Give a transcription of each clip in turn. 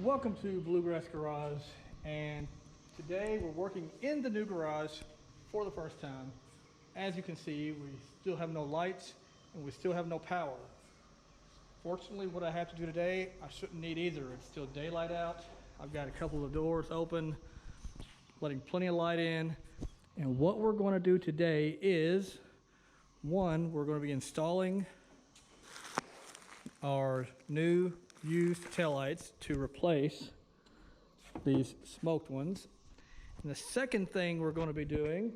Welcome to Bluegrass Garage, and today we're working in the new garage for the first time. As you can see, we still have no lights and we still have no power. Fortunately, what I have to do today, I shouldn't need either. It's still daylight out. I've got a couple of doors open, letting plenty of light in. And what we're going to do today is, one, we're going to be installing our new used taillights to replace these smoked ones. And the second thing we're going to be doing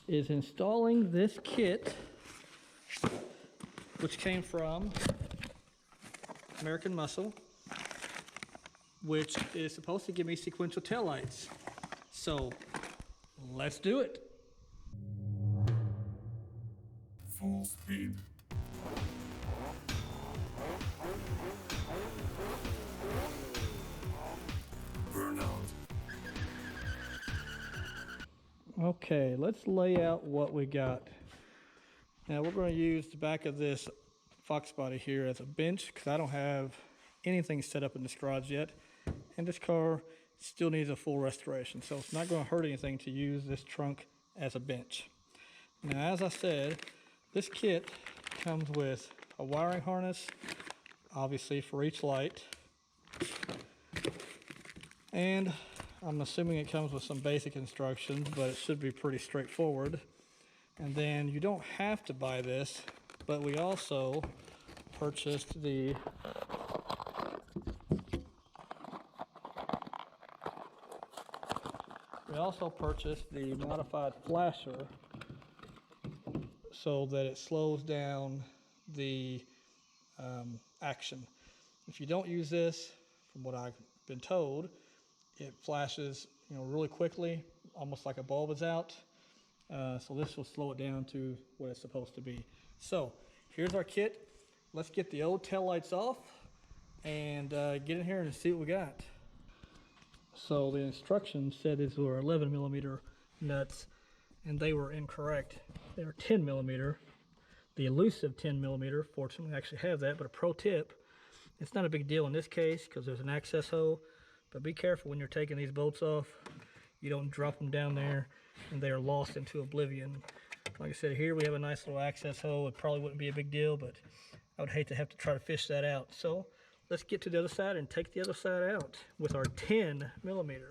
is installing this kit, which came from American Muscle, which is supposed to give me sequential taillights. So let's do it. Full speed. Burnout. Okay, let's lay out what we got. Now we're going to use the back of this Fox body here as a bench because I don't have anything set up in this garage yet. And this car still needs a full restoration, so it's not going to hurt anything to use this trunk as a bench. Now, as I said, this kit comes with a wiring harness, obviously for each light. And I'm assuming it comes with some basic instructions, but it should be pretty straightforward. And then you don't have to buy this, but we also purchased the modified flasher so that it slows down the action. If you don't use this, from what I've been told, it flashes, really quickly, almost like a bulb is out. So this will slow it down to what it's supposed to be. So here's our kit. Let's get the old taillights off and get in here and see what we got. So the instructions said these were 11 millimeter nuts, and they were incorrect. They were 10 millimeter. The elusive 10 millimeter, fortunately I actually have that, but a pro tip, it's not a big deal in this case because there's an access hole. But be careful when you're taking these bolts off. You don't drop them down there and they are lost into oblivion. Like I said, here we have a nice little access hole. It probably wouldn't be a big deal, but I would hate to have to try to fish that out. So let's get to the other side and take the other side out with our 10 millimeter.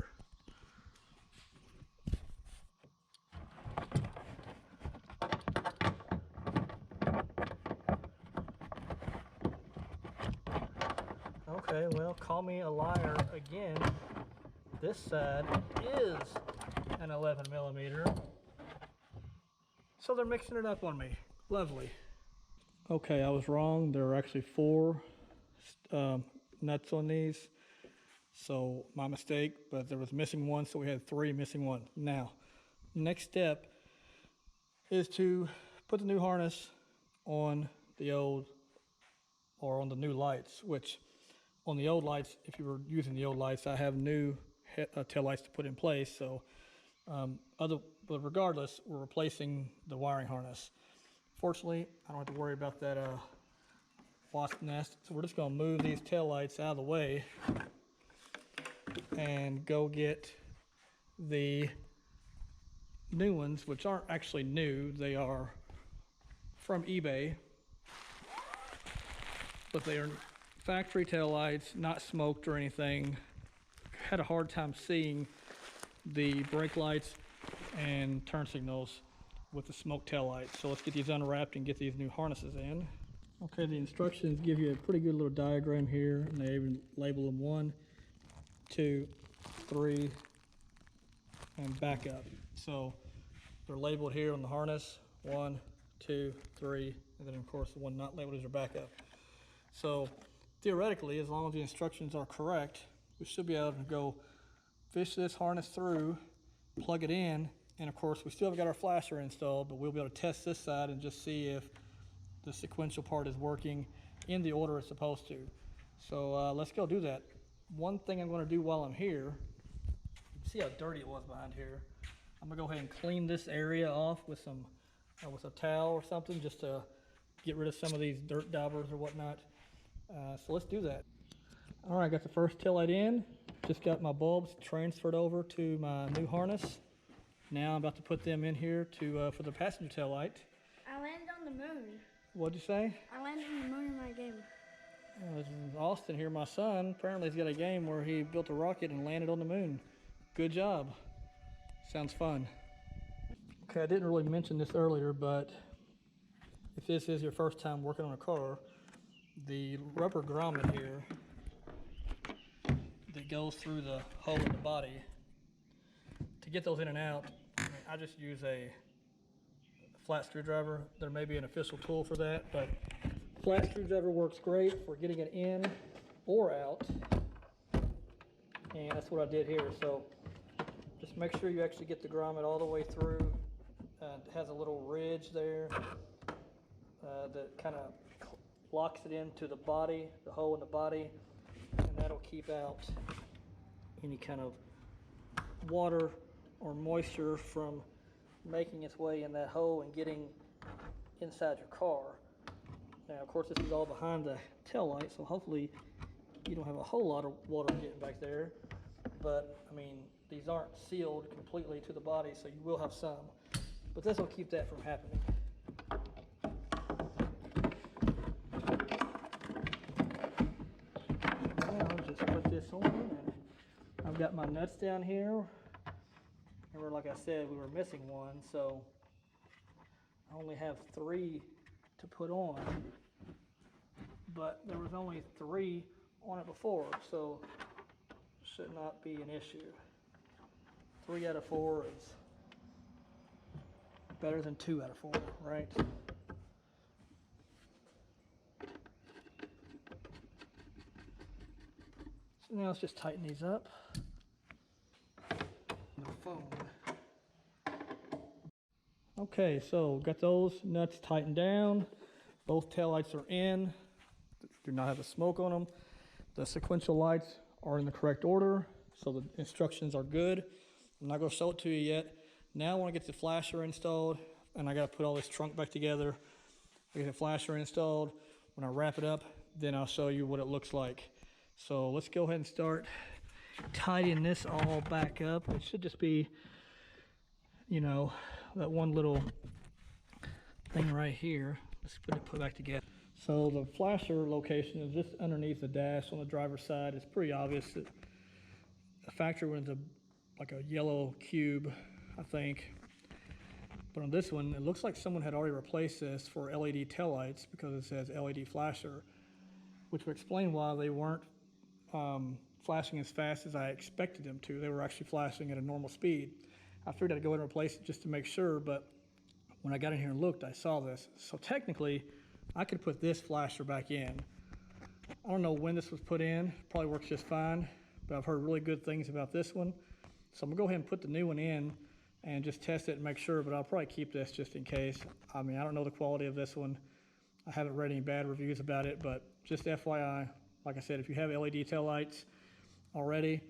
Okay, well, call me a liar again. This side is an 11 millimeter. So they're mixing it up on me. Lovely. Okay, I was wrong. There are actually 4 nuts on these. So my mistake, but there was missing one, so we had 3 missing ones. Now, next step is to put the new harness on the old, or on the new lights, which on the old lights, if you were using the old lights, I have new tail lights to put in place. So, but regardless, we're replacing the wiring harness. Fortunately, I don't have to worry about that wasp nest. So we're just going to move these tail lights out of the way and go get the new ones, which aren't actually new. They are from eBay, but they are factory tail lights, not smoked or anything. Had a hard time seeing the brake lights and turn signals with the smoked tail lights. So let's get these unwrapped and get these new harnesses in. Okay, the instructions give you a pretty good little diagram here, and they even label them 1, 2, 3, and back up. So they're labeled here on the harness, 1, 2, 3, and then of course the one not labeled is your backup. So theoretically, as long as the instructions are correct, we should be able to go fish this harness through, plug it in, and of course we still haven't got our flasher installed, but we'll be able to test this side and just see if the sequential part is working in the order it's supposed to. So let's go do that. One thing I'm going to do while I'm here, you can see how dirty it was behind here. I'm going to go ahead and clean this area off with some with a towel or something, just to get rid of some of these dirt daubers or whatnot. So let's do that. All right, got the first taillight in. Just got my bulbs transferred over to my new harness. Now I'm about to put them in here to for the passenger taillight. I landed on the moon. What'd you say? I landed on the moon in my game. This is Austin here, my son. Apparently he's got a game where he built a rocket and landed on the moon. Good job. Sounds fun. Okay, I didn't really mention this earlier, but if this is your first time working on a car, the rubber grommet here that goes through the hole in the body, to get those in and out, I just use a flat screwdriver. There may be an official tool for that, but flat screwdriver works great for getting it in or out. And that's what I did here. So just make sure you actually get the grommet all the way through. It has a little ridge there that kind of locks it into the body, the hole in the body, and that'll keep out any kind of water or moisture from making its way in that hole and getting inside your car. Now, of course, this is all behind the tail light, so hopefully you don't have a whole lot of water getting back there. But, I mean, these aren't sealed completely to the body, so you will have some. But this will keep that from happening. Now, I'll just put this on, and I've got my nuts down here. Remember, like I said, we were missing one, so I only have 3 to put on, but there was only 3 on it before, so should not be an issue. 3 out of 4 is better than 2 out of 4, right? So now let's just tighten these up. The phone. Okay, so got those nuts tightened down. Both taillights are in. Do not have a smoke on them. The sequential lights are in the correct order, so the instructions are good. I'm not going to show it to you yet. Now I want to get the flasher installed, and I got to put all this trunk back together. I get the flasher installed. When I wrap it up, then I'll show you what it looks like. So let's go ahead and start tidying this all back up. It should just be, you know, that one little thing right here. Let's put it back together. So the flasher location is just underneath the dash on the driver's side. It's pretty obvious that the factory one's like a yellow cube, I think. But on this one, it looks like someone had already replaced this for LED taillights because it says LED flasher, which would explain why they weren't flashing as fast as I expected them to. They were actually flashing at a normal speed. I figured I'd go ahead and replace it just to make sure, but when I got in here and looked, I saw this. So technically, I could put this flasher back in. I don't know when this was put in. Probably works just fine, but I've heard really good things about this one. So I'm gonna go ahead and put the new one in and just test it and make sure, but I'll probably keep this just in case. I mean, I don't know the quality of this one. I haven't read any bad reviews about it, but just FYI, like I said, if you have LED taillights already,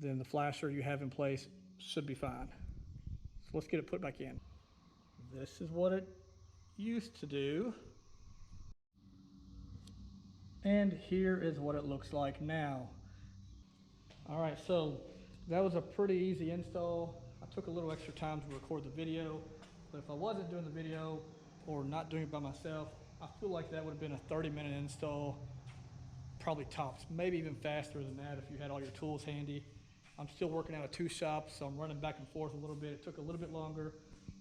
then the flasher you have in place should be fine. So let's get it put back in. This is what it used to do. And here is what it looks like now. All right, so that was a pretty easy install. I took a little extra time to record the video, but if I wasn't doing the video or not doing it by myself, I feel like that would have been a 30-minute install, probably tops, maybe even faster than that if you had all your tools handy. I'm still working out of 2 shops, so I'm running back and forth a little bit. It took a little bit longer,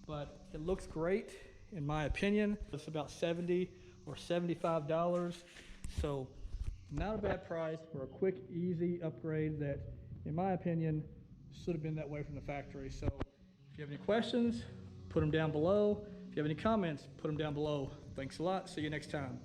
but it looks great in my opinion. It's about $70 or $75, so not a bad price for a quick, easy upgrade that, in my opinion, should have been that way from the factory. So if you have any questions, put them down below. If you have any comments, put them down below. Thanks a lot. See you next time.